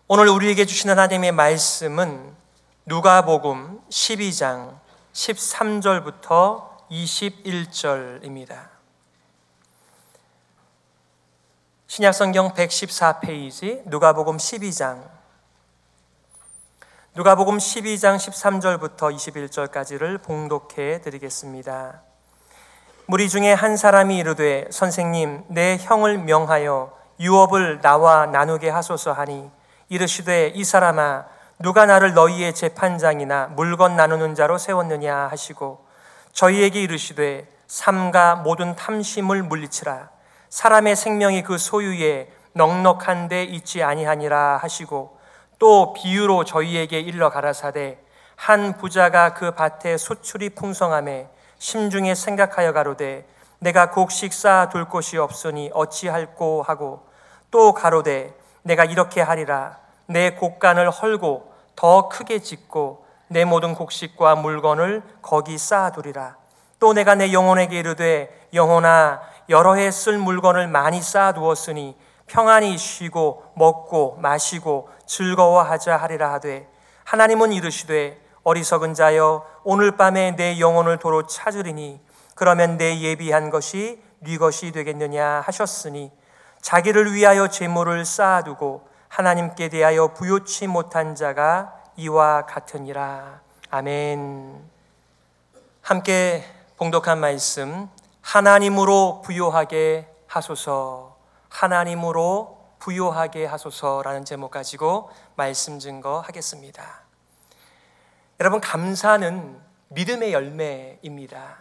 오늘 우리에게 주신 하나님의 말씀은 누가복음 12장 13절부터 21절입니다. 신약성경 114페이지 누가복음 12장 13절부터 21절까지를 봉독해 드리겠습니다. 무리 중에 한 사람이 이르되 선생님 내 형을 명하여 유업을 나와 나누게 하소서 하니 이르시되 이 사람아 누가 나를 너희의 재판장이나 물건 나누는 자로 세웠느냐 하시고 저희에게 이르시되 삼가 모든 탐심을 물리치라 사람의 생명이 그 소유에 넉넉한 데 있지 아니하니라 하시고 또 비유로 저희에게 일러 가라사대 한 부자가 그 밭에 소출이 풍성하매 심중에 생각하여 가로되 내가 곡식 쌓아 둘 곳이 없으니 어찌할꼬 하고 또 가로되 내가 이렇게 하리라 내 곡간을 헐고 더 크게 짓고 내 모든 곡식과 물건을 거기 쌓아두리라. 또 내가 내 영혼에게 이르되 영혼아 여러 해 쓸 물건을 많이 쌓아두었으니 평안히 쉬고 먹고 마시고 즐거워하자 하리라 하되 하나님은 이르시되 어리석은 자여 오늘 밤에 내 영혼을 도로 찾으리니 그러면 내 예비한 것이 네 것이 되겠느냐 하셨으니 자기를 위하여 재물을 쌓아두고 하나님께 대하여 부요치 못한 자가 이와 같으니라. 아멘. 함께 봉독한 말씀 하나님으로 부요하게 하소서, 하나님으로 부요하게 하소서라는 제목 가지고 말씀 증거하겠습니다. 여러분, 감사는 믿음의 열매입니다.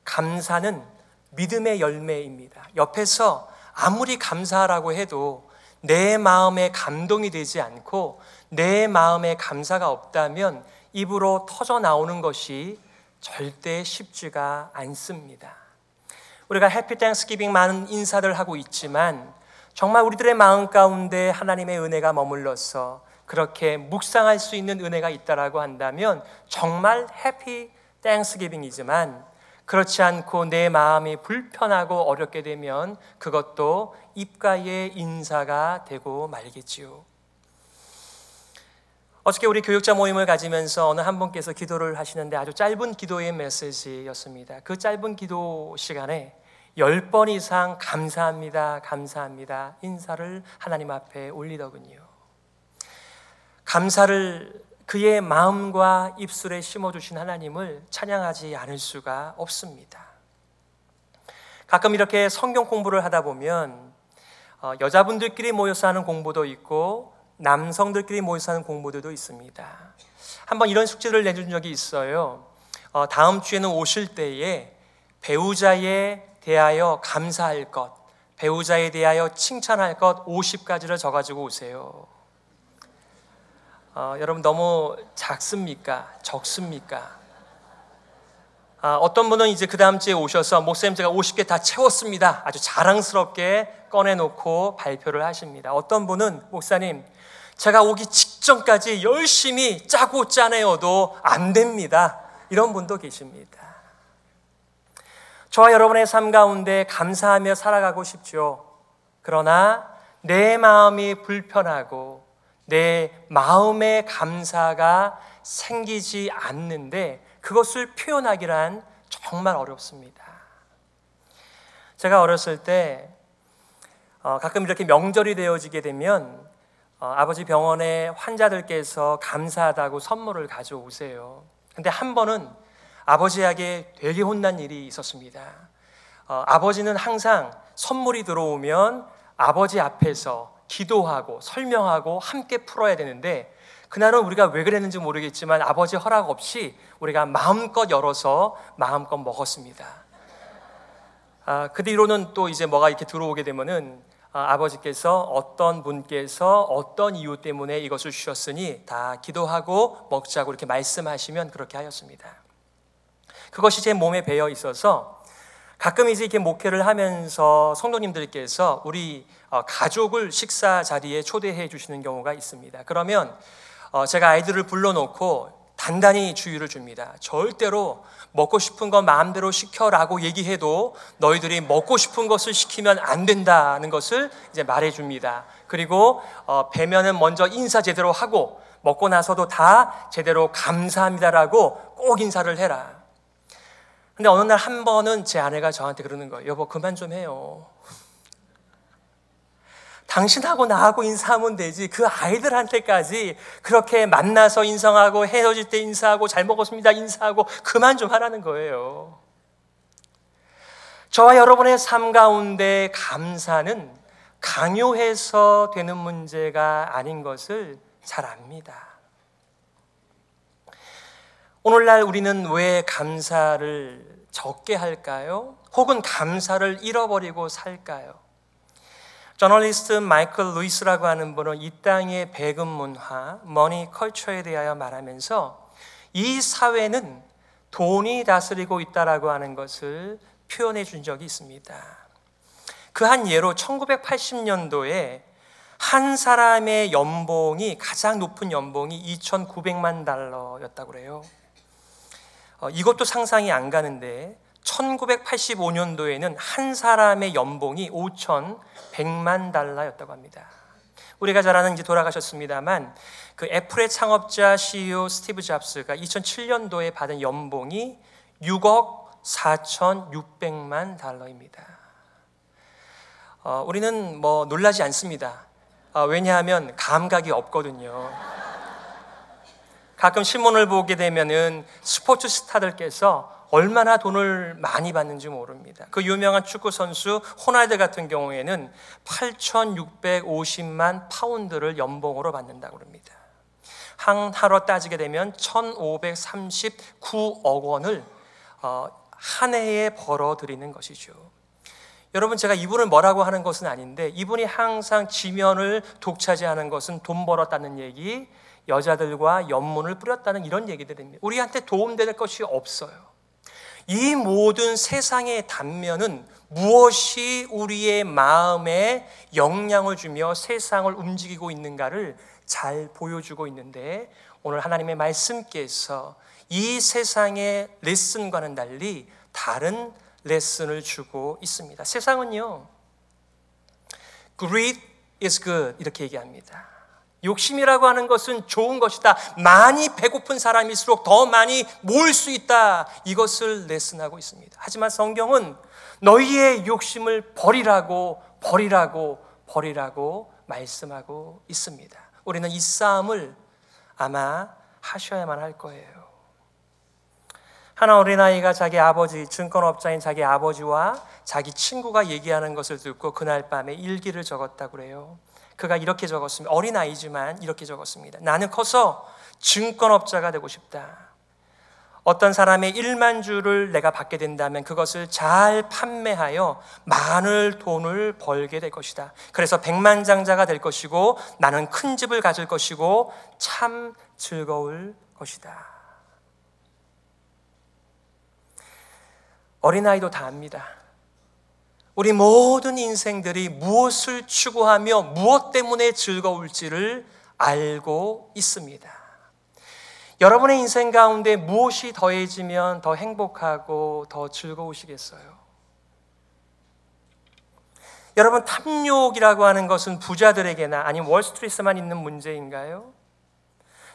감사는 믿음의 열매입니다. 옆에서 아무리 감사하라고 해도 내 마음에 감동이 되지 않고 내 마음에 감사가 없다면 입으로 터져 나오는 것이 절대 쉽지가 않습니다. 우리가 해피 땡스기빙 많은 인사를 하고 있지만 정말 우리들의 마음 가운데 하나님의 은혜가 머물러서 그렇게 묵상할 수 있는 은혜가 있다라고 한다면 정말 해피 땡스기빙이지만 그렇지 않고 내 마음이 불편하고 어렵게 되면 그것도 입가의 인사가 되고 말겠지요. 어저께 우리 교육자 모임을 가지면서 어느 한 분께서 기도를 하시는데 아주 짧은 기도의 메시지였습니다. 그 짧은 기도 시간에 10번 이상 감사합니다, 감사합니다 인사를 하나님 앞에 올리더군요. 감사를 그의 마음과 입술에 심어주신 하나님을 찬양하지 않을 수가 없습니다. 가끔 이렇게 성경 공부를 하다 보면 여자분들끼리 모여서 하는 공부도 있고 남성들끼리 모여서 하는 공부들도 있습니다. 한번 이런 숙제를 내준 적이 있어요. 다음 주에는 오실 때에 배우자에 대하여 감사할 것, 배우자에 대하여 칭찬할 것 50가지를 적어가지고 오세요. 여러분 너무 작습니까? 적습니까? 어떤 분은 이제 그 다음 주에 오셔서 목사님 제가 50개 다 채웠습니다. 아주 자랑스럽게 꺼내놓고 발표를 하십니다. 어떤 분은 목사님 제가 오기 직전까지 열심히 짜고 짜내어도 안 됩니다. 이런 분도 계십니다. 저와 여러분의 삶 가운데 감사하며 살아가고 싶죠. 그러나 내 마음이 불편하고 내 마음의 감사가 생기지 않는데 그것을 표현하기란 정말 어렵습니다. 제가 어렸을 때 가끔 이렇게 명절이 되어지게 되면 아버지 병원에 환자들께서 감사하다고 선물을 가져오세요. 근데 한 번은 아버지에게 되게 혼난 일이 있었습니다. 아버지는 항상 선물이 들어오면 아버지 앞에서 기도하고 설명하고 함께 풀어야 되는데 그날은 우리가 왜 그랬는지 모르겠지만 아버지 허락 없이 우리가 마음껏 열어서 마음껏 먹었습니다. 그 뒤로는 또 이제 뭐가 이렇게 들어오게 되면은 아버지께서 어떤 분께서 어떤 이유 때문에 이것을 주셨으니 다 기도하고 먹자고 이렇게 말씀하시면 그렇게 하였습니다. 그것이 제 몸에 배어 있어서 가끔 이제 이렇게 목회를 하면서 성도님들께서 우리 가족을 식사 자리에 초대해 주시는 경우가 있습니다. 그러면 제가 아이들을 불러놓고 단단히 주의를 줍니다. 절대로 먹고 싶은 거 마음대로 시켜라고 얘기해도 너희들이 먹고 싶은 것을 시키면 안 된다는 것을 이제 말해줍니다. 그리고 뵈면은 먼저 인사 제대로 하고 먹고 나서도 다 제대로 감사합니다라고 꼭 인사를 해라. 근데 어느 날 한 번은 제 아내가 저한테 그러는 거예요. 여보, 그만 좀 해요. 당신하고 나하고 인사하면 되지 그 아이들한테까지 그렇게 만나서 인사하고 헤어질 때 인사하고 잘 먹었습니다 인사하고 그만 좀 하라는 거예요. 저와 여러분의 삶 가운데 감사는 강요해서 되는 문제가 아닌 것을 잘 압니다. 오늘날 우리는 왜 감사를 적게 할까요? 혹은 감사를 잃어버리고 살까요? 저널리스트 마이클 루이스라고 하는 분은 이 땅의 배급 문화, 머니 컬처에 대하여 말하면서 이 사회는 돈이 다스리고 있다라고 하는 것을 표현해 준 적이 있습니다. 그 한 예로 1980년도에 한 사람의 연봉이 가장 높은 연봉이 2,900만 달러였다고 그래요. 이것도 상상이 안 가는데 1985년도에는 한 사람의 연봉이 5,100만 달러였다고 합니다. 우리가 잘 아는 이제 돌아가셨습니다만 그 애플의 창업자 CEO 스티브 잡스가 2007년도에 받은 연봉이 6억 4,600만 달러입니다. 우리는 뭐 놀라지 않습니다. 왜냐하면 감각이 없거든요. 가끔 신문을 보게 되면은 스포츠 스타들께서 얼마나 돈을 많이 받는지 모릅니다. 그 유명한 축구 선수 호날두 같은 경우에는 8,650만 파운드를 연봉으로 받는다고 합니다. 하루로 따지게 되면 1,539억 원을 한 해에 벌어들이는 것이죠. 여러분, 제가 이분을 뭐라고 하는 것은 아닌데 이분이 항상 지면을 독차지하는 것은 돈 벌었다는 얘기, 여자들과 연문을 뿌렸다는 이런 얘기들입니다. 우리한테 도움될 것이 없어요. 이 모든 세상의 단면은 무엇이 우리의 마음에 영향을 주며 세상을 움직이고 있는가를 잘 보여주고 있는데, 오늘 하나님의 말씀께서 이 세상의 레슨과는 달리 다른 레슨을 주고 있습니다. 세상은요, greed is good 이렇게 얘기합니다. 욕심이라고 하는 것은 좋은 것이다. 많이 배고픈 사람일수록 더 많이 모을 수 있다. 이것을 레슨하고 있습니다. 하지만 성경은 너희의 욕심을 버리라고 말씀하고 있습니다. 우리는 이 싸움을 아마 하셔야만 할 거예요. 하나 어린아이가 자기 아버지, 증권업자인 자기 아버지와 자기 친구가 얘기하는 것을 듣고 그날 밤에 일기를 적었다고 그래요. 그가 이렇게 적었습니다. 어린아이지만 이렇게 적었습니다. 나는 커서 증권업자가 되고 싶다. 어떤 사람의 1만 주를 내가 받게 된다면 그것을 잘 판매하여 많은 돈을 벌게 될 것이다. 그래서 백만장자가 될 것이고 나는 큰 집을 가질 것이고 참 즐거울 것이다. 어린아이도 다 압니다. 우리 모든 인생들이 무엇을 추구하며 무엇 때문에 즐거울지를 알고 있습니다. 여러분의 인생 가운데 무엇이 더해지면 더 행복하고 더 즐거우시겠어요? 여러분, 탐욕이라고 하는 것은 부자들에게나 아니면 월스트리트에만 있는 문제인가요?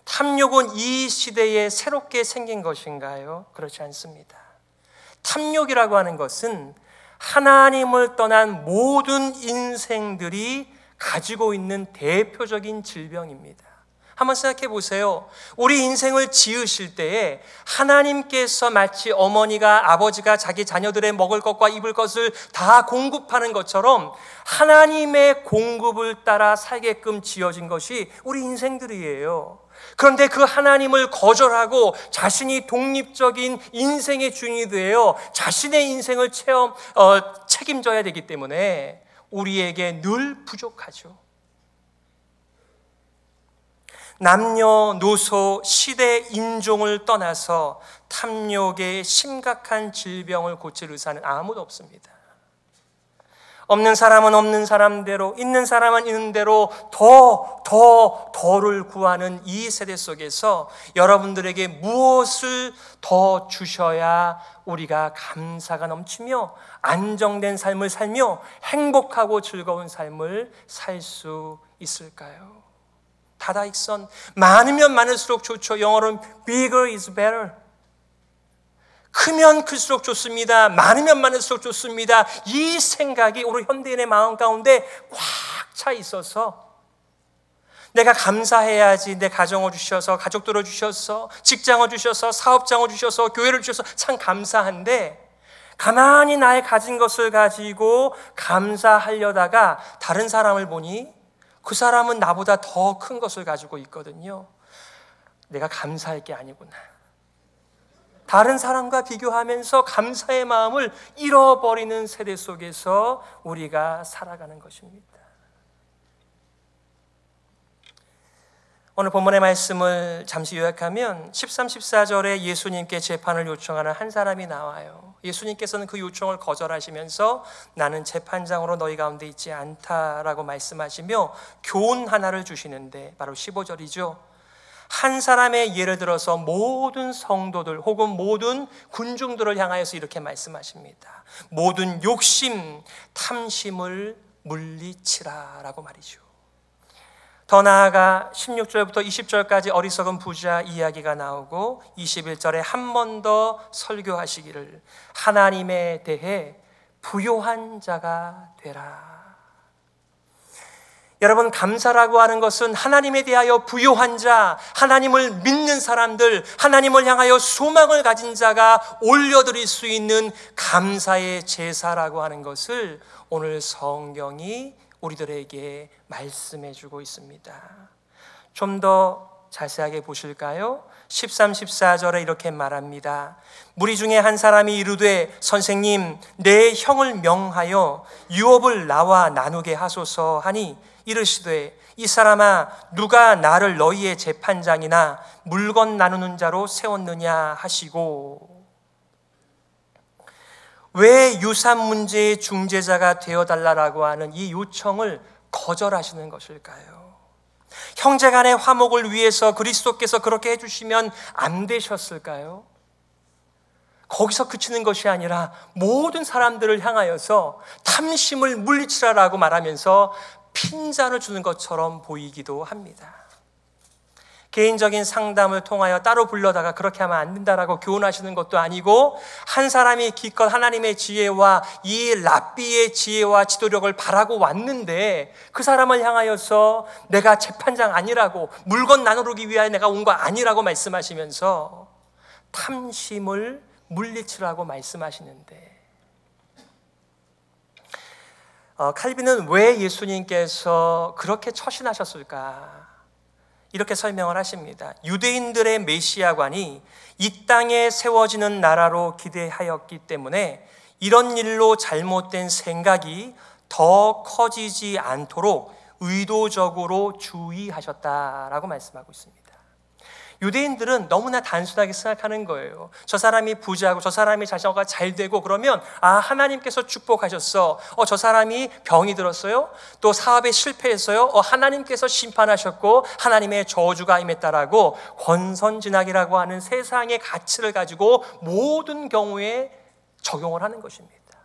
탐욕은 이 시대에 새롭게 생긴 것인가요? 그렇지 않습니다. 탐욕이라고 하는 것은 하나님을 떠난 모든 인생들이 가지고 있는 대표적인 질병입니다. 한번 생각해 보세요. 우리 인생을 지으실 때에 하나님께서 마치 어머니가, 아버지가 자기 자녀들의 먹을 것과 입을 것을 다 공급하는 것처럼 하나님의 공급을 따라 살게끔 지어진 것이 우리 인생들이에요. 그런데 그 하나님을 거절하고 자신이 독립적인 인생의 주인이 되어 자신의 인생을 책임져야 되기 때문에 우리에게 늘 부족하죠. 남녀노소, 시대, 인종을 떠나서 탐욕의 심각한 질병을 고칠 의사는 아무도 없습니다. 없는 사람은 없는 사람대로, 있는 사람은 있는 대로 더를 구하는 이 세대 속에서 여러분들에게 무엇을 더 주셔야 우리가 감사가 넘치며 안정된 삶을 살며 행복하고 즐거운 삶을 살 수 있을까요? 다다익선, 많으면 많을수록 좋죠. 영어로는 bigger is better. 크면 클수록 좋습니다. 많으면 많을수록 좋습니다. 이 생각이 우리 현대인의 마음 가운데 꽉 차 있어서 내가 감사해야지. 내 가정을 주셔서, 가족들을 주셔서, 직장을 주셔서, 사업장을 주셔서, 교회를 주셔서 참 감사한데, 가만히 나의 가진 것을 가지고 감사하려다가 다른 사람을 보니 그 사람은 나보다 더 큰 것을 가지고 있거든요. 내가 감사할 게 아니구나. 다른 사람과 비교하면서 감사의 마음을 잃어버리는 세대 속에서 우리가 살아가는 것입니다. 오늘 본문의 말씀을 잠시 요약하면 13, 14절에 예수님께 재판을 요청하는 한 사람이 나와요. 예수님께서는 그 요청을 거절하시면서 나는 재판장으로 너희 가운데 있지 않다라고 말씀하시며 교훈 하나를 주시는데 바로 15절이죠. 한 사람의 예를 들어서 모든 성도들 혹은 모든 군중들을 향하여서 이렇게 말씀하십니다. 모든 욕심, 탐심을 물리치라라고 말이죠. 더 나아가 16절부터 20절까지 어리석은 부자 이야기가 나오고 21절에 한 번 더 설교하시기를 하나님에 대해 부요한 자가 되라. 여러분, 감사라고 하는 것은 하나님에 대하여 부요한 자, 하나님을 믿는 사람들, 하나님을 향하여 소망을 가진 자가 올려드릴 수 있는 감사의 제사라고 하는 것을 오늘 성경이 우리들에게 말씀해 주고 있습니다. 좀 더 자세하게 보실까요? 13, 14절에 이렇게 말합니다. 무리 중에 한 사람이 이르되 선생님, 내 형을 명하여 유업을 나와 나누게 하소서 하니 이르시되 이 사람아, 누가 나를 너희의 재판장이나 물건 나누는 자로 세웠느냐 하시고, 왜 유산 문제의 중재자가 되어달라고 하는 이 요청을 거절하시는 것일까요? 형제간의 화목을 위해서 그리스도께서 그렇게 해주시면 안 되셨을까요? 거기서 그치는 것이 아니라 모든 사람들을 향하여서 탐심을 물리치라라고 말하면서 핀잔을 주는 것처럼 보이기도 합니다. 개인적인 상담을 통하여 따로 불러다가 그렇게 하면 안 된다라고 교훈하시는 것도 아니고, 한 사람이 기껏 하나님의 지혜와 이 랍비의 지혜와 지도력을 바라고 왔는데 그 사람을 향하여서 내가 재판장 아니라고, 물건 나누기 위하여 내가 온 거 아니라고 말씀하시면서 탐심을 물리치라고 말씀하시는데, 칼빈은 왜 예수님께서 그렇게 처신하셨을까? 이렇게 설명을 하십니다. 유대인들의 메시아관이 이 땅에 세워지는 나라로 기대하였기 때문에 이런 일로 잘못된 생각이 더 커지지 않도록 의도적으로 주의하셨다라고 말씀하고 있습니다. 유대인들은 너무나 단순하게 생각하는 거예요. 저 사람이 부자고 저 사람이 자녀가 잘 되고 그러면 하나님께서 축복하셨어. 저 사람이 병이 들었어요. 또 사업에 실패했어요. 하나님께서 심판하셨고 하나님의 저주가 임했다라고 권선징악이라고 하는 세상의 가치를 가지고 모든 경우에 적용을 하는 것입니다.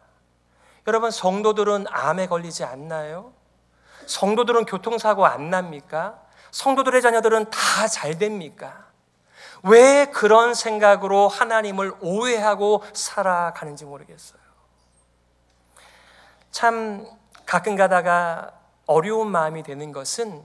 여러분, 성도들은 암에 걸리지 않나요? 성도들은 교통사고 안 납니까? 성도들의 자녀들은 다 잘 됩니까? 왜 그런 생각으로 하나님을 오해하고 살아가는지 모르겠어요. 참 가끔 가다가 어려운 마음이 되는 것은,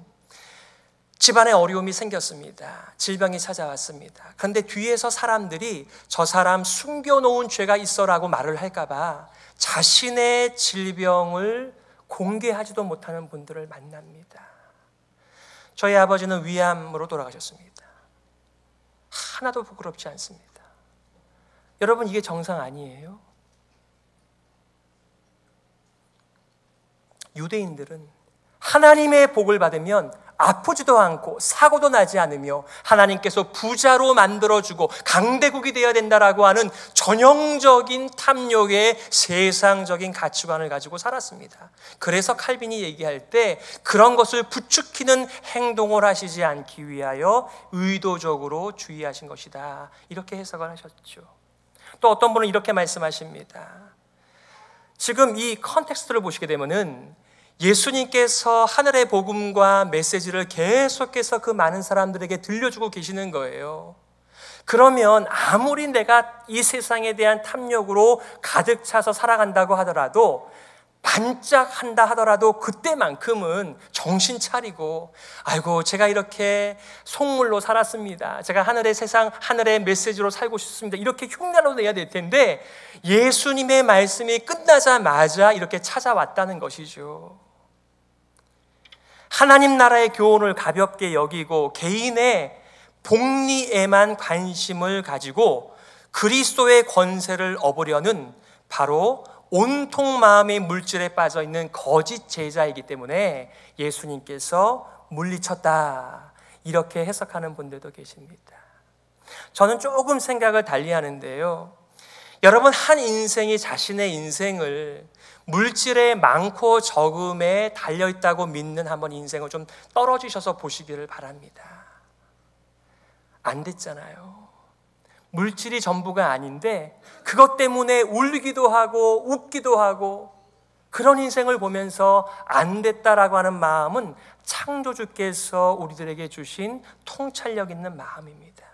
집안에 어려움이 생겼습니다. 질병이 찾아왔습니다. 그런데 뒤에서 사람들이 저 사람 숨겨놓은 죄가 있어라고 말을 할까봐 자신의 질병을 공개하지도 못하는 분들을 만납니다. 저희 아버지는 위암으로 돌아가셨습니다. 하나도 부끄럽지 않습니다. 여러분, 이게 정상 아니에요? 유대인들은 하나님의 복을 받으면 아프지도 않고 사고도 나지 않으며 하나님께서 부자로 만들어주고 강대국이 되어야 된다라고 하는 전형적인 탐욕의 세상적인 가치관을 가지고 살았습니다. 그래서 칼빈이 얘기할 때 그런 것을 부추기는 행동을 하시지 않기 위하여 의도적으로 주의하신 것이다, 이렇게 해석을 하셨죠. 또 어떤 분은 이렇게 말씀하십니다. 지금 이 컨텍스트를 보시게 되면은 예수님께서 하늘의 복음과 메시지를 계속해서 그 많은 사람들에게 들려주고 계시는 거예요. 그러면 아무리 내가 이 세상에 대한 탐욕으로 가득 차서 살아간다고 하더라도, 반짝한다 하더라도 그때만큼은 정신 차리고, 아이고 제가 이렇게 속물로 살았습니다, 제가 하늘의 세상, 하늘의 메시지로 살고 싶습니다, 이렇게 흉내로 내야 될 텐데 예수님의 말씀이 끝나자마자 이렇게 찾아왔다는 것이죠. 하나님 나라의 교훈을 가볍게 여기고 개인의 복리에만 관심을 가지고 그리스도의 권세를 얻으려는 바로 온통 마음의 물질에 빠져 있는 거짓 제자이기 때문에 예수님께서 물리쳤다, 이렇게 해석하는 분들도 계십니다. 저는 조금 생각을 달리 하는데요, 여러분, 한 인생이 자신의 인생을 물질의 많고 적음에 달려있다고 믿는 한번 인생을 좀 떨어지셔서 보시기를 바랍니다. 안 됐잖아요. 물질이 전부가 아닌데 그것 때문에 울기도 하고 웃기도 하고, 그런 인생을 보면서 안 됐다라고 하는 마음은 창조주께서 우리들에게 주신 통찰력 있는 마음입니다.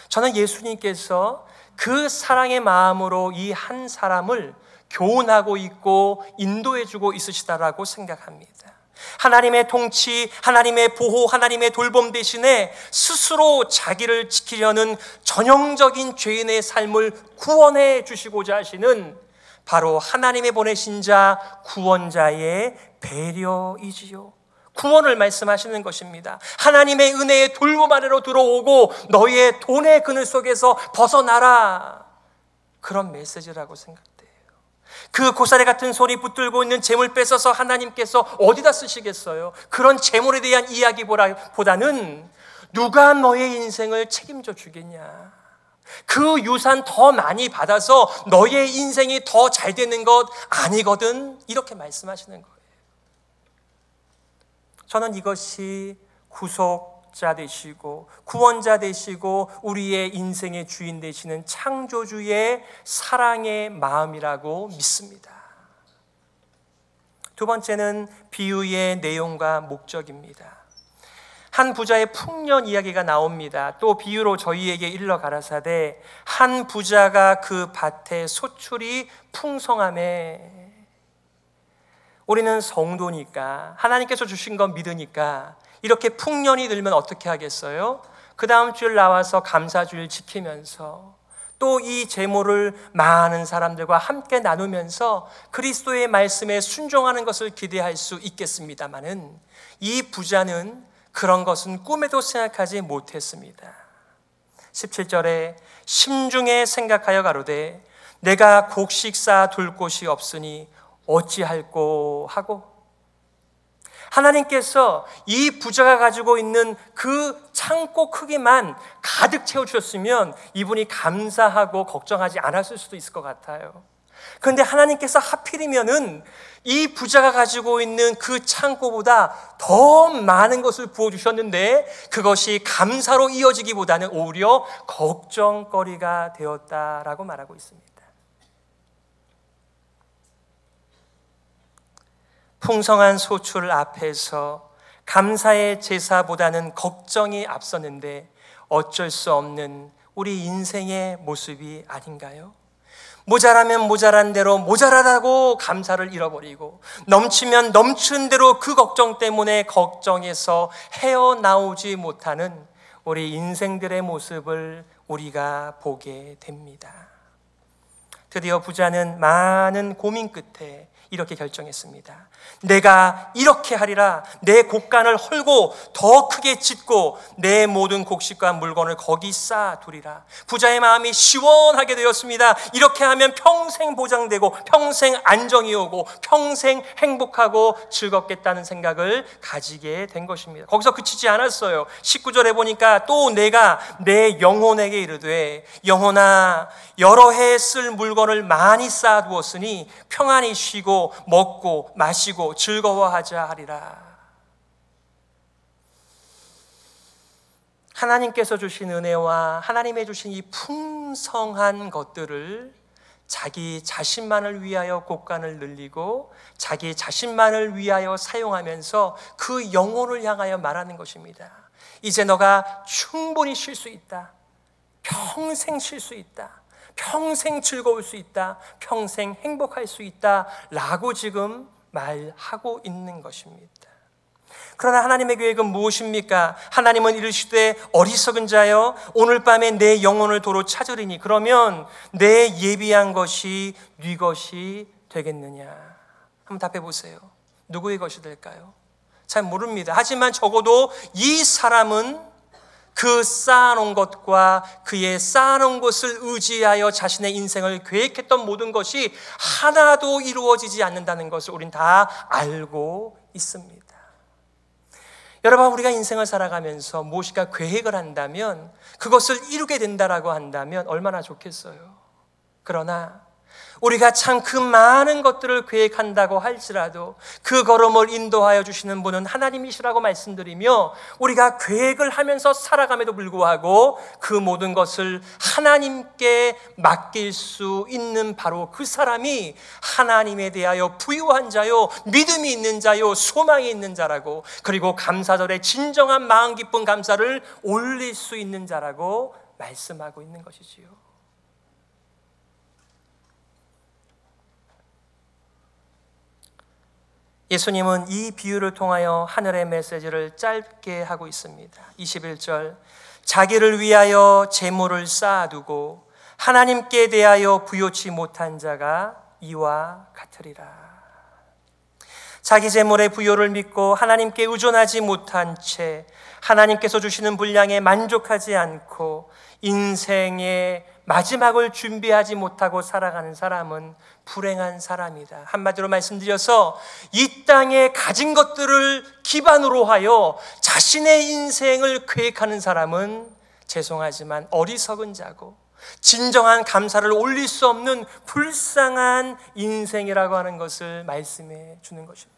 저는 예수님께서 그 사랑의 마음으로 이 한 사람을 교훈하고 있고 인도해주고 있으시다라고 생각합니다. 하나님의 통치, 하나님의 보호, 하나님의 돌봄 대신에 스스로 자기를 지키려는 전형적인 죄인의 삶을 구원해 주시고자 하시는 바로 하나님의 보내신 자, 구원자의 배려이지요. 구원을 말씀하시는 것입니다. 하나님의 은혜의 돌봄 아래로 들어오고 너희의 돈의 그늘 속에서 벗어나라, 그런 메시지라고 생각돼요. 그 고사리 같은 손이 붙들고 있는 재물 뺏어서 하나님께서 어디다 쓰시겠어요? 그런 재물에 대한 이야기보다는 누가 너의 인생을 책임져 주겠냐, 그 유산 더 많이 받아서 너의 인생이 더 잘 되는 것 아니거든, 이렇게 말씀하시는 거예요. 저는 이것이 구속자 되시고 구원자 되시고 우리의 인생의 주인 되시는 창조주의 사랑의 마음이라고 믿습니다. 두 번째는 비유의 내용과 목적입니다. 한 부자의 풍년 이야기가 나옵니다. 또 비유로 저희에게 일러 가라사대 한 부자가 그 밭에 소출이 풍성함에, 우리는 성도니까 하나님께서 주신 건 믿으니까 이렇게 풍년이 들면 어떻게 하겠어요? 그 다음 주일 나와서 감사주일 지키면서 또 이 제물을 많은 사람들과 함께 나누면서 그리스도의 말씀에 순종하는 것을 기대할 수 있겠습니다마는, 이 부자는 그런 것은 꿈에도 생각하지 못했습니다. 17절에 심중에 생각하여 가로되 내가 곡식 쌓아 둘 곳이 없으니 어찌할꼬 하고, 하나님께서 이 부자가 가지고 있는 그 창고 크기만 가득 채워주셨으면 이분이 감사하고 걱정하지 않았을 수도 있을 것 같아요. 그런데 하나님께서 하필이면은 이 부자가 가지고 있는 그 창고보다 더 많은 것을 부어주셨는데 그것이 감사로 이어지기보다는 오히려 걱정거리가 되었다라고 말하고 있습니다. 풍성한 소출 앞에서 감사의 제사보다는 걱정이 앞섰는데 어쩔 수 없는 우리 인생의 모습이 아닌가요? 모자라면 모자란 대로 모자라다고 감사를 잃어버리고, 넘치면 넘친 대로 그 걱정 때문에 걱정에서 헤어나오지 못하는 우리 인생들의 모습을 우리가 보게 됩니다. 드디어 부자는 많은 고민 끝에 이렇게 결정했습니다. 내가 이렇게 하리라. 내 곡간을 헐고 더 크게 짓고 내 모든 곡식과 물건을 거기 쌓아두리라. 부자의 마음이 시원하게 되었습니다. 이렇게 하면 평생 보장되고 평생 안정이 오고 평생 행복하고 즐겁겠다는 생각을 가지게 된 것입니다. 거기서 그치지 않았어요. 19절에 보니까 또 내가 내 영혼에게 이르되 영혼아 여러 해 쓸 물건을 많이 쌓아두었으니 평안히 쉬고 먹고 마시고 즐거워하자 하리라. 하나님께서 주신 은혜와 하나님의 주신 이 풍성한 것들을 자기 자신만을 위하여 곡간을 늘리고 자기 자신만을 위하여 사용하면서 그 영혼을 향하여 말하는 것입니다. 이제 너가 충분히 쉴 수 있다. 평생 쉴 수 있다. 평생 즐거울 수 있다. 평생 행복할 수 있다. 라고 지금 말하고 있는 것입니다. 그러나 하나님의 계획은 무엇입니까? 하나님은 이르시되 어리석은 자여 오늘 밤에 내 영혼을 도로 찾으리니 그러면 내 예비한 것이 네 것이 되겠느냐. 한번 답해 보세요. 누구의 것이 될까요? 잘 모릅니다. 하지만 적어도 이 사람은 그 쌓아놓은 것과 그의 쌓아놓은 것을 의지하여 자신의 인생을 계획했던 모든 것이 하나도 이루어지지 않는다는 것을 우린 다 알고 있습니다. 여러분, 우리가 인생을 살아가면서 무엇인가 계획을 한다면 그것을 이루게 된다라고 한다면 얼마나 좋겠어요. 그러나 우리가 참 그 많은 것들을 계획한다고 할지라도 그 걸음을 인도하여 주시는 분은 하나님이시라고 말씀드리며 우리가 계획을 하면서 살아감에도 불구하고 그 모든 것을 하나님께 맡길 수 있는 바로 그 사람이 하나님에 대하여 부유한 자요, 믿음이 있는 자요, 소망이 있는 자라고, 그리고 감사절에 진정한 마음 깊은 감사를 올릴 수 있는 자라고 말씀하고 있는 것이지요. 예수님은 이 비유를 통하여 하늘의 메시지를 짧게 하고 있습니다. 21절, 자기를 위하여 재물을 쌓아두고 하나님께 대하여 부요치 못한 자가 이와 같으리라. 자기 재물의 부요를 믿고 하나님께 의존하지 못한 채 하나님께서 주시는 분량에 만족하지 않고 인생의 마지막을 준비하지 못하고 살아가는 사람은 불행한 사람이다. 한마디로 말씀드려서 이 땅에 가진 것들을 기반으로 하여 자신의 인생을 계획하는 사람은 죄송하지만 어리석은 자고 진정한 감사를 올릴 수 없는 불쌍한 인생이라고 하는 것을 말씀해 주는 것입니다.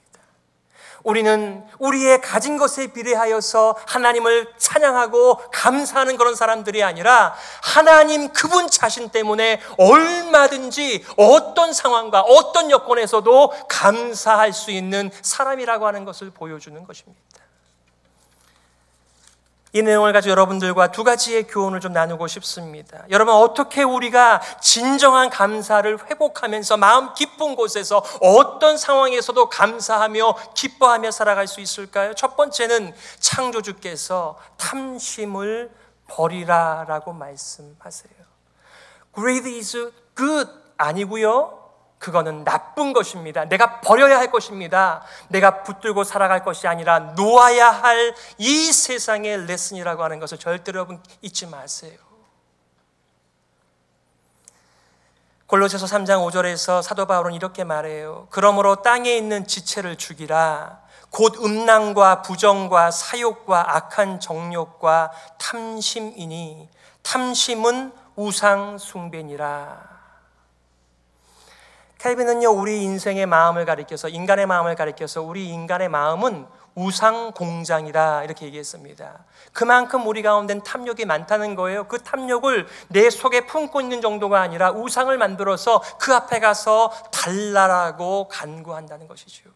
우리는 우리의 가진 것에 비례하여서 하나님을 찬양하고 감사하는 그런 사람들이 아니라 하나님 그분 자신 때문에 얼마든지 어떤 상황과 어떤 여건에서도 감사할 수 있는 사람이라고 하는 것을 보여주는 것입니다. 이 내용을 가지고 여러분들과 두 가지의 교훈을 좀 나누고 싶습니다. 여러분, 어떻게 우리가 진정한 감사를 회복하면서 마음 깊은 곳에서 어떤 상황에서도 감사하며 기뻐하며 살아갈 수 있을까요? 첫 번째는 창조주께서 탐심을 버리라 라고 말씀하세요. Greed is good 아니고요, 그거는 나쁜 것입니다. 내가 버려야 할 것입니다. 내가 붙들고 살아갈 것이 아니라 놓아야 할 이 세상의 레슨이라고 하는 것을 절대로 여러분 잊지 마세요. 골로새서 3장 5절에서 사도 바울은 이렇게 말해요. 그러므로 땅에 있는 지체를 죽이라. 곧 음란과 부정과 사욕과 악한 정욕과 탐심이니 탐심은 우상 숭배니라. 켈빈은요, 우리 인생의 마음을 가리켜서, 인간의 마음을 가리켜서 우리 인간의 마음은 우상 공장이다 이렇게 얘기했습니다. 그만큼 우리 가운데는 탐욕이 많다는 거예요. 그 탐욕을 내 속에 품고 있는 정도가 아니라 우상을 만들어서 그 앞에 가서 달라라고 간구한다는 것이죠.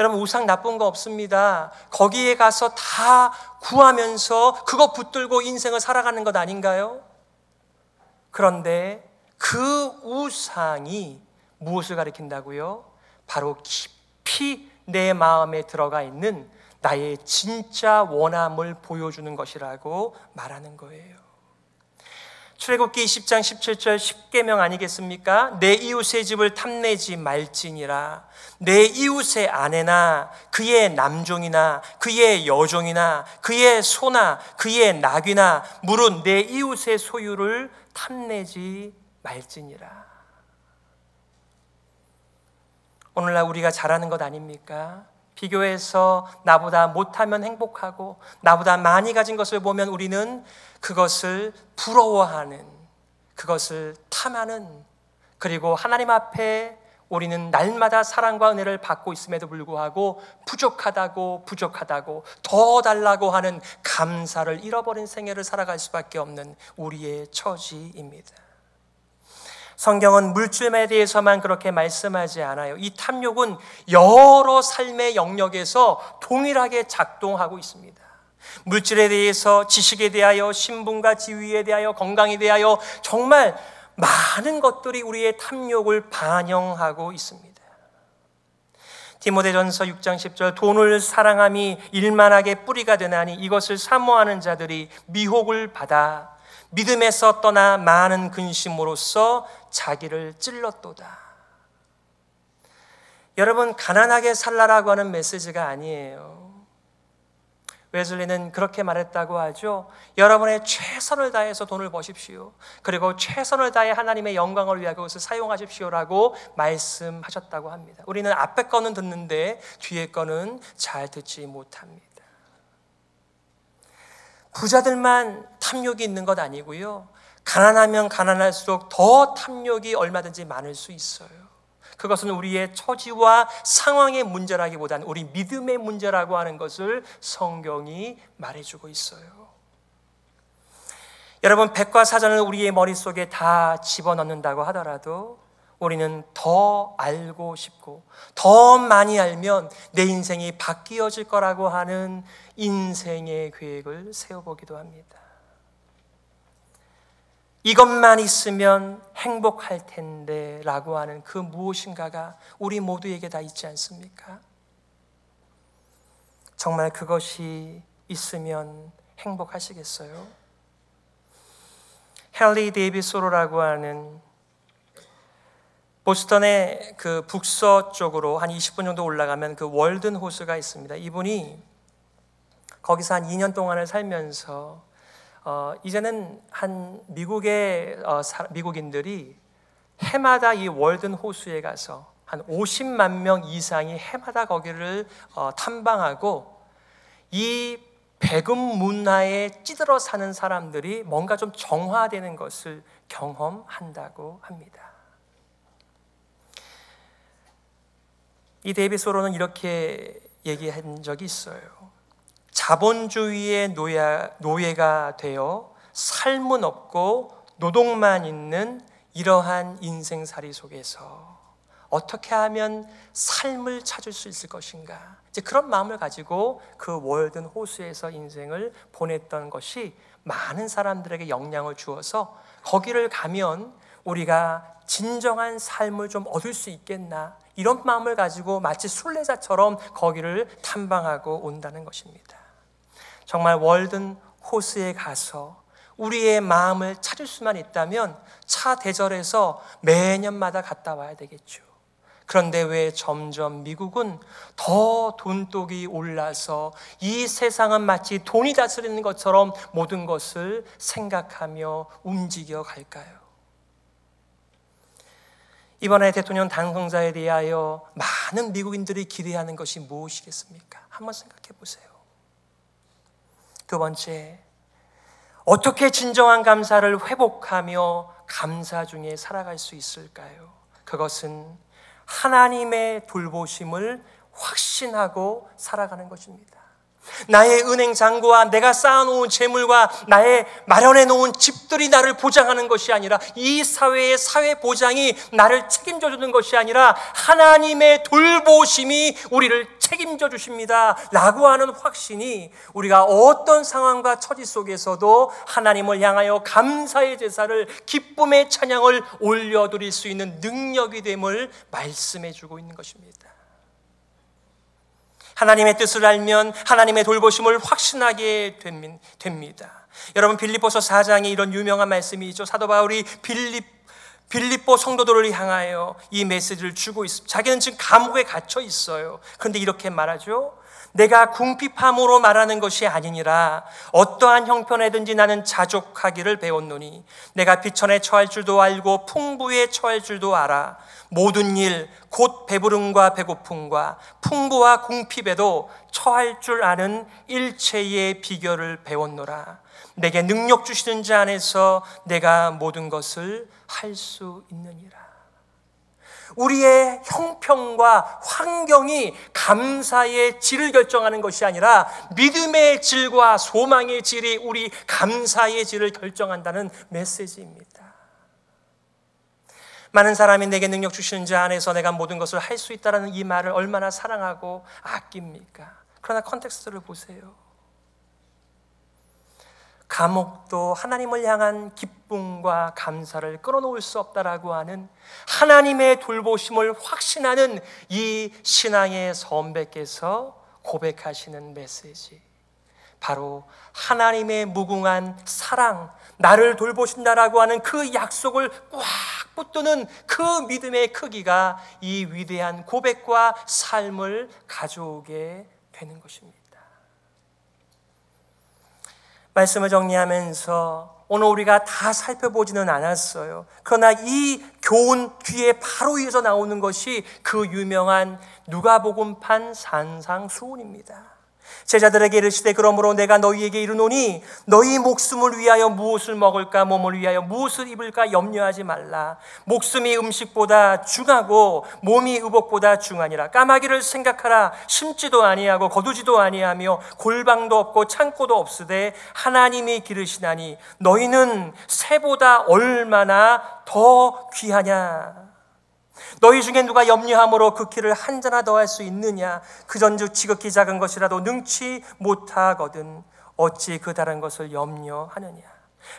여러분, 우상 나쁜 거 없습니다. 거기에 가서 다 구하면서 그거 붙들고 인생을 살아가는 것 아닌가요? 그런데 그 우상이 무엇을 가리킨다고요? 바로 깊이 내 마음에 들어가 있는 나의 진짜 원함을 보여주는 것이라고 말하는 거예요. 출애굽기 20장 17절 10계명 아니겠습니까? 내 이웃의 집을 탐내지 말지니라. 내 이웃의 아내나 그의 남종이나 그의 여종이나 그의 소나 그의 낙이나 물은 내 이웃의 소유를 탐내지 말지니라. 오늘날 우리가 잘하는 것 아닙니까? 비교해서 나보다 못하면 행복하고 나보다 많이 가진 것을 보면 우리는 그것을 부러워하는, 그것을 탐하는, 그리고 하나님 앞에 우리는 날마다 사랑과 은혜를 받고 있음에도 불구하고 부족하다고 더 달라고 하는 감사를 잃어버린 생애를 살아갈 수밖에 없는 우리의 처지입니다. 성경은 물질에 대해서만 그렇게 말씀하지 않아요. 이 탐욕은 여러 삶의 영역에서 동일하게 작동하고 있습니다. 물질에 대해서, 지식에 대하여, 신분과 지위에 대하여, 건강에 대하여 정말 많은 것들이 우리의 탐욕을 반영하고 있습니다. 디모데전서 6장 10절 돈을 사랑함이 일만하게 뿌리가 되나니 이것을 사모하는 자들이 미혹을 받아 믿음에서 떠나 많은 근심으로써 자기를 찔렀도다. 여러분, 가난하게 살라라고 하는 메시지가 아니에요. 웨슬리는 그렇게 말했다고 하죠. 여러분의 최선을 다해서 돈을 버십시오. 그리고 최선을 다해 하나님의 영광을 위하여 그것을 사용하십시오라고 말씀하셨다고 합니다. 우리는 앞에 거는 듣는데 뒤에 거는 잘 듣지 못합니다. 부자들만 탐욕이 있는 것 아니고요, 가난하면 가난할수록 더 탐욕이 얼마든지 많을 수 있어요. 그것은 우리의 처지와 상황의 문제라기보다는 우리 믿음의 문제라고 하는 것을 성경이 말해주고 있어요. 여러분, 백과사전을 우리의 머릿속에 다 집어넣는다고 하더라도 우리는 더 알고 싶고 더 많이 알면 내 인생이 바뀌어질 거라고 하는 인생의 계획을 세워보기도 합니다. 이것만 있으면 행복할 텐데 라고 하는 그 무엇인가가 우리 모두에게 다 있지 않습니까? 정말 그것이 있으면 행복하시겠어요? 헨리 데이빗 소로라고 하는 보스턴의 그 북서쪽으로 한 20분 정도 올라가면 그 월든 호수가 있습니다. 이분이 거기서 한 2년 동안을 살면서 이제는 한 미국의 미국인들이 해마다 이 월든 호수에 가서 한 50만 명 이상이 해마다 거기를 탐방하고 이 백음 문화에 찌들어 사는 사람들이 뭔가 좀 정화되는 것을 경험한다고 합니다. 이 데이빗 소로는 이렇게 얘기한 적이 있어요. 자본주의의 노예가 되어 삶은 없고 노동만 있는 이러한 인생살이 속에서 어떻게 하면 삶을 찾을 수 있을 것인가, 이제 그런 마음을 가지고 그 월든 호수에서 인생을 보냈던 것이 많은 사람들에게 영향을 주어서 거기를 가면 우리가 진정한 삶을 좀 얻을 수 있겠나, 이런 마음을 가지고 마치 순례자처럼 거기를 탐방하고 온다는 것입니다. 정말 월든 호수에 가서 우리의 마음을 찾을 수만 있다면 차 대절해서 매년마다 갔다 와야 되겠죠. 그런데 왜 점점 미국은 더 돈독이 올라서 이 세상은 마치 돈이 다스리는 것처럼 모든 것을 생각하며 움직여 갈까요? 이번에 대통령 당선자에 대하여 많은 미국인들이 기대하는 것이 무엇이겠습니까? 한번 생각해 보세요. 두 번째, 어떻게 진정한 감사를 회복하며 감사 중에 살아갈 수 있을까요? 그것은 하나님의 돌보심을 확신하고 살아가는 것입니다. 나의 은행 잔고와 내가 쌓아놓은 재물과 나의 마련해 놓은 집들이 나를 보장하는 것이 아니라, 이 사회의 사회 보장이 나를 책임져 주는 것이 아니라 하나님의 돌보심이 우리를 책임져 주십니다 라고 하는 확신이 우리가 어떤 상황과 처지 속에서도 하나님을 향하여 감사의 제사를, 기쁨의 찬양을 올려드릴 수 있는 능력이 됨을 말씀해 주고 있는 것입니다. 하나님의 뜻을 알면 하나님의 돌보심을 확신하게 됩니다. 여러분, 빌립보서 4장에 이런 유명한 말씀이 있죠. 사도 바울이 빌립보 성도들을 향하여 이 메시지를 주고 있습니다. 자기는 지금 감옥에 갇혀 있어요. 그런데 이렇게 말하죠. 내가 궁핍함으로 말하는 것이 아니니라. 어떠한 형편에든지 나는 자족하기를 배웠노니 내가 비천에 처할 줄도 알고 풍부에 처할 줄도 알아. 모든 일 곧 배부름과 배고픔과 풍부와 궁핍에도 처할 줄 아는 일체의 비결을 배웠노라. 내게 능력 주시는 자 안에서 내가 모든 것을 할 수 있느니라. 우리의 형편과 환경이 감사의 질을 결정하는 것이 아니라 믿음의 질과 소망의 질이 우리 감사의 질을 결정한다는 메시지입니다. 많은 사람이 내게 능력 주시는 자 안에서 내가 모든 것을 할 수 있다는 이 말을 얼마나 사랑하고 아낍니까? 그러나 컨텍스트를 보세요. 감옥도 하나님을 향한 기쁨과 감사를 끌어놓을 수 없다라고 하는 하나님의 돌보심을 확신하는 이 신앙의 선배께서 고백하시는 메시지, 바로 하나님의 무궁한 사랑, 나를 돌보신다라고 하는 그 약속을 꽉 붙드는 그 믿음의 크기가 이 위대한 고백과 삶을 가져오게 되는 것입니다. 말씀을 정리하면서 오늘 우리가 다 살펴보지는 않았어요. 그러나 이 교훈 뒤에 바로 이어서 나오는 것이 그 유명한 누가복음판 산상수훈입니다. 제자들에게 이르시되 그러므로 내가 너희에게 이르노니 너희 목숨을 위하여 무엇을 먹을까 몸을 위하여 무엇을 입을까 염려하지 말라. 목숨이 음식보다 중하고 몸이 의복보다 중하니라. 까마귀를 생각하라. 심지도 아니하고 거두지도 아니하며 골방도 없고 창고도 없으되 하나님이 기르시나니 너희는 새보다 얼마나 더 귀하냐. 너희 중에 누가 염려함으로 그 키를 한 자나 더할 수 있느냐. 그전즉 지극히 작은 것이라도 능치 못하거든 어찌 그 다른 것을 염려하느냐.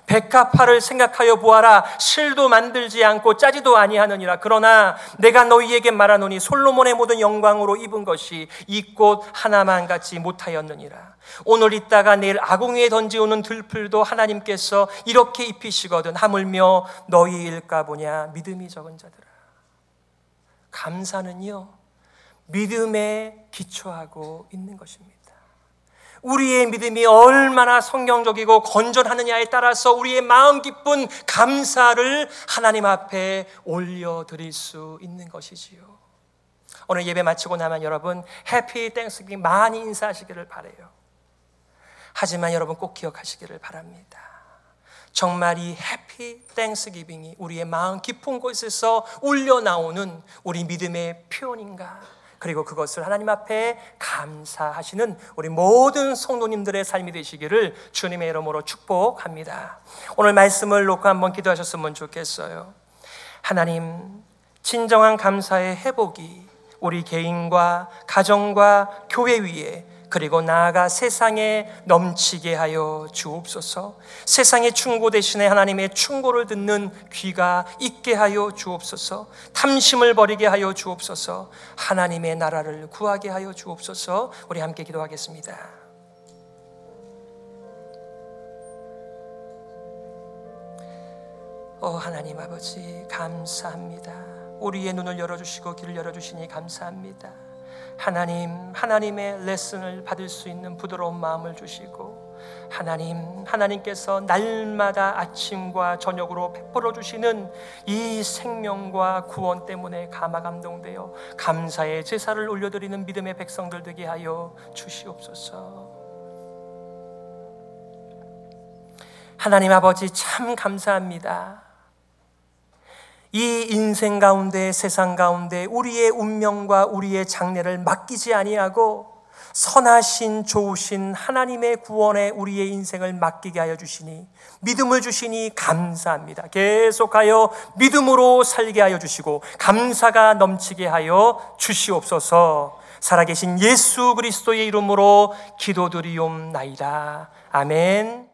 백합화를 생각하여 보아라. 실도 만들지 않고 짜지도 아니하느니라. 그러나 내가 너희에게 말하노니 솔로몬의 모든 영광으로 입은 것이 이 꽃 하나만 같지 못하였느니라. 오늘 있다가 내일 아궁이에 던지오는 들풀도 하나님께서 이렇게 입히시거든 하물며 너희일까 보냐. 믿음이 적은 자들아. 감사는요, 믿음에 기초하고 있는 것입니다. 우리의 믿음이 얼마나 성경적이고 건전하느냐에 따라서 우리의 마음 깊은 감사를 하나님 앞에 올려드릴 수 있는 것이지요. 오늘 예배 마치고 나면 여러분 해피 땡스기빙 많이 인사하시기를 바라요. 하지만 여러분 꼭 기억하시기를 바랍니다. 정말 이 해피 땡스기빙이 우리의 마음 깊은 곳에서 울려나오는 우리 믿음의 표현인가? 그리고 그것을 하나님 앞에 감사하시는 우리 모든 성도님들의 삶이 되시기를 주님의 이름으로 축복합니다. 오늘 말씀을 놓고 한번 기도하셨으면 좋겠어요. 하나님, 진정한 감사의 회복이 우리 개인과 가정과 교회 위에 그리고 나아가 세상에 넘치게 하여 주옵소서. 세상의 충고 대신에 하나님의 충고를 듣는 귀가 있게 하여 주옵소서. 탐심을 버리게 하여 주옵소서. 하나님의 나라를 구하게 하여 주옵소서. 우리 함께 기도하겠습니다. 하나님 아버지 감사합니다. 우리의 눈을 열어주시고 귀를 열어주시니 감사합니다. 하나님의 레슨을 받을 수 있는 부드러운 마음을 주시고 하나님께서 날마다 아침과 저녁으로 베풀어 주시는 이 생명과 구원 때문에 감화감동되어 감사의 제사를 올려드리는 믿음의 백성들 되게 하여 주시옵소서. 하나님 아버지 참 감사합니다. 이 인생 가운데 세상 가운데 우리의 운명과 우리의 장래를 맡기지 아니하고 선하신 좋으신 하나님의 구원에 우리의 인생을 맡기게 하여 주시니 믿음을 주시니 감사합니다. 계속하여 믿음으로 살게 하여 주시고 감사가 넘치게 하여 주시옵소서. 살아계신 예수 그리스도의 이름으로 기도드리옵나이다. 아멘.